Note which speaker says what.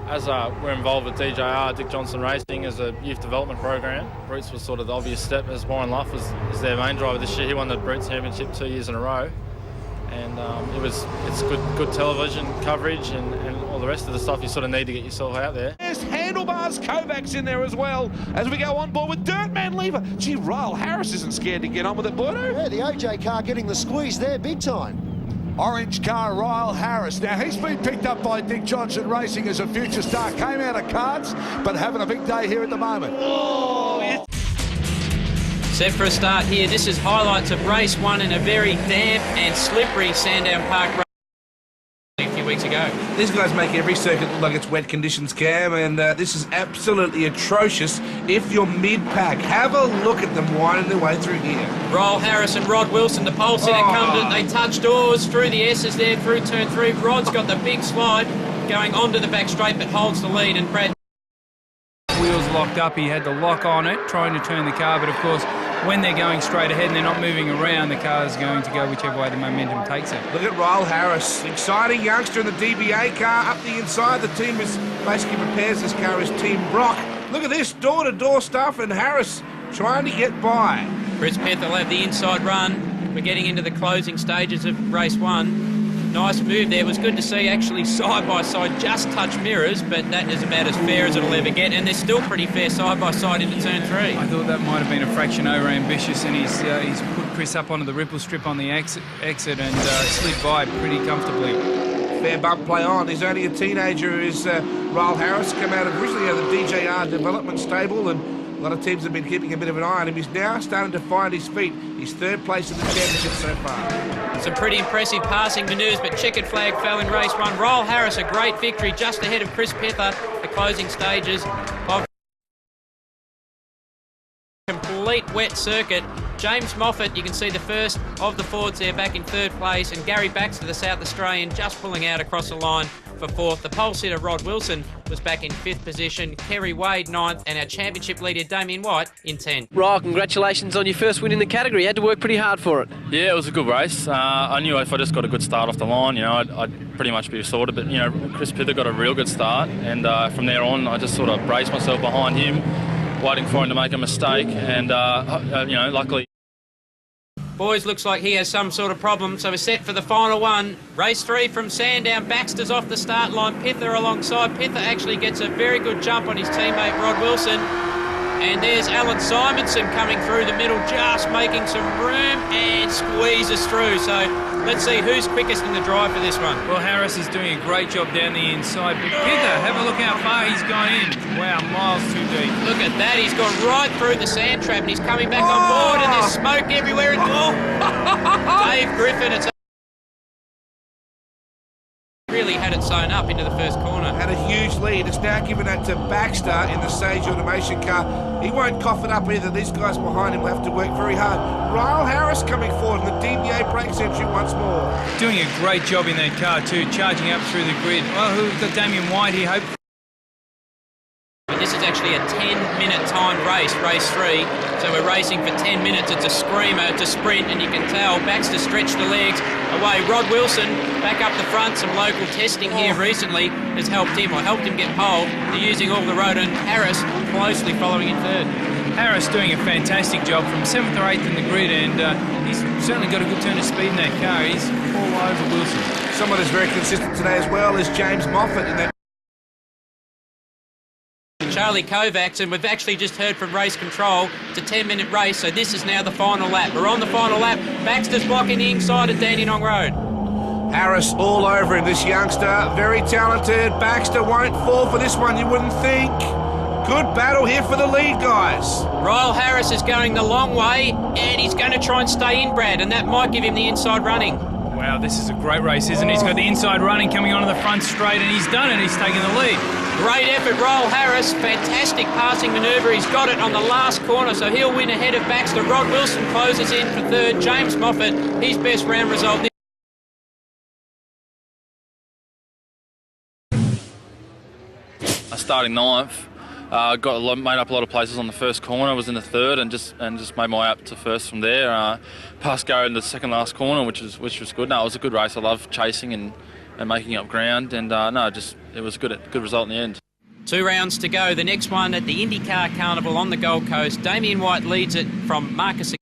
Speaker 1: as we're involved with DJR, Dick Johnson Racing, as a youth development program, Brutes was sort of the obvious step, as Warren Luff is their main driver this year. He won the Brutes Championship 2 years in a row. And it's good television coverage and all the rest of the stuff you sort of need to get yourself out there.
Speaker 2: There's Handlebars Kovacs in there as well as we go on board with Dirtman Lever. Gee, Ryal Harris isn't scared to get on with it, Bordo.
Speaker 3: Yeah, the OJ car getting the squeeze there big time.
Speaker 4: Orange car, Ryal Harris. Now, he's been picked up by Dick Johnson Racing as a future star. Came out of cards, but having a big day here at the moment.
Speaker 2: Oh,
Speaker 5: Set for a start here. This is highlights of race 1 in a very damp and slippery Sandown Park race a few weeks ago.
Speaker 6: These guys make every circuit look like it's wet conditions, Cam, and this is absolutely atrocious if you're mid-pack. Have a look at them winding their way through here.
Speaker 5: Ryal Harris and Rod Wilson, the pole sitter comes in. They touch doors through the S's there, through turn 3. Rod's got the big slide going onto the back straight, but holds the lead, and Brad...
Speaker 7: Wheels locked up, he had the lock on it, trying to turn the car, but of course, when they're going straight ahead and they're not moving around, the car is going to go whichever way the momentum takes it.
Speaker 6: Look at Ryal Harris, exciting youngster in the DBA car up the inside. The team is basically prepares this car as Team Brock. Look at this door-to-door stuff, and Harris trying to get by.
Speaker 5: Chris Peth will have the inside run. We're getting into the closing stages of race 1. Nice move there. It was good to see actually side by side just touch mirrors, but that is about as fair as it'll ever get, and they're still pretty fair side by side into turn 3.
Speaker 7: I thought that might have been a fraction over ambitious, and he's put Chris up onto the ripple strip on the exit and slid by pretty comfortably.
Speaker 6: Fair bump play on. He's only a teenager, is Ryal Harris, come originally out of the DJR development stable, and a lot of teams have been keeping a bit of an eye on him. He's now starting to find his feet. He's 3rd place in the championship so far.
Speaker 5: Some pretty impressive passing manoeuvres, but checkered flag fell in race 1. Ryal Harris, a great victory just ahead of Chris Pether, the closing stages of complete wet circuit. James Moffat, you can see the first of the Fords there back in 3rd place, and Gary Baxter, the South Australian, just pulling out across the line for 4th. The pole sitter Rod Wilson was back in 5th position, Kerry Wade 9th, and our championship leader Damien White in 10th.
Speaker 8: Ryal, congratulations on your first win in the category. You had to work pretty hard for it.
Speaker 1: Yeah, it was a good race. I knew if I just got a good start off the line, I'd pretty much be sorted. But Chris Pither got a real good start, and from there on, I just sort of braced myself behind him, waiting for him to make a mistake, and luckily.
Speaker 5: Boys, looks like he has some sort of problem, so we're set for the final one. Race 3 from Sandown. Baxter's off the start line. Pither alongside. Pither actually gets a very good jump on his teammate Rod Wilson. And there's Alan Simonson coming through the middle, just making some room and squeezes through. So let's see who's quickest in the drive for this one.
Speaker 7: Well, Harris is doing a great job down the inside, but Pither, have a look how far he's gone in. Wow, miles too deep.
Speaker 5: Look at that, he's gone right through the sand trap and he's coming back on board, and there's smoke everywhere. Dave Griffin, it's really had it sewn up into the first corner.
Speaker 6: Had a huge lead. It's now given that to Baxter in the Sage Automation car. He won't cough it up either. These guys behind him will have to work very hard. Ryal Harris coming forward in the DBA brakes entry once more.
Speaker 7: Doing a great job in that car too, charging up through the grid. Well, we've got Damien White here, hope.
Speaker 5: This is actually a 10-minute timed race, race 3. So we're racing for 10 minutes. It's a screamer, it's a sprint, and you can tell Baxter stretched the legs away. Rod Wilson back up the front. Some local testing here recently has helped him get pole. They're using all the road, and Harris closely following in 3rd.
Speaker 7: Harris doing a fantastic job from 7th or 8th in the grid, and he's certainly got a good turn of speed in that car. He's all over Wilson.
Speaker 6: Someone who's very consistent today as well is James Moffat in that.
Speaker 5: Charlie Kovacs, and we've actually just heard from race control. It's a 10-minute race, so this is now the final lap. We're on the final lap. Baxter's blocking the inside of Dandenong Road.
Speaker 6: Harris all over him, this youngster. Very talented. Baxter won't fall for this one, you wouldn't think. Good battle here for the lead, guys.
Speaker 5: Ryal Harris is going the long way, and he's going to try and stay in, Brad, and that might give him the inside running.
Speaker 7: Wow, this is a great race, isn't it? He's got the inside running coming onto the front straight, and he's done it. He's taken the lead.
Speaker 5: Great effort, Ryal Harris. Fantastic passing manoeuvre. He's got it on the last corner, so he'll win ahead of Baxter. Rod Wilson closes in for 3rd. James Moffat, his best round result.
Speaker 1: Starting 9th, made up a lot of places on the first corner. Was in the 3rd and just made my way up to 1st from there. Passed Gary in the second last corner, which was good. No, it was a good race. I love chasing and making up ground, and just it was a good result in the end.
Speaker 5: 2 rounds to go. The next one at the IndyCar Carnival on the Gold Coast. Damien White leads it from Marcus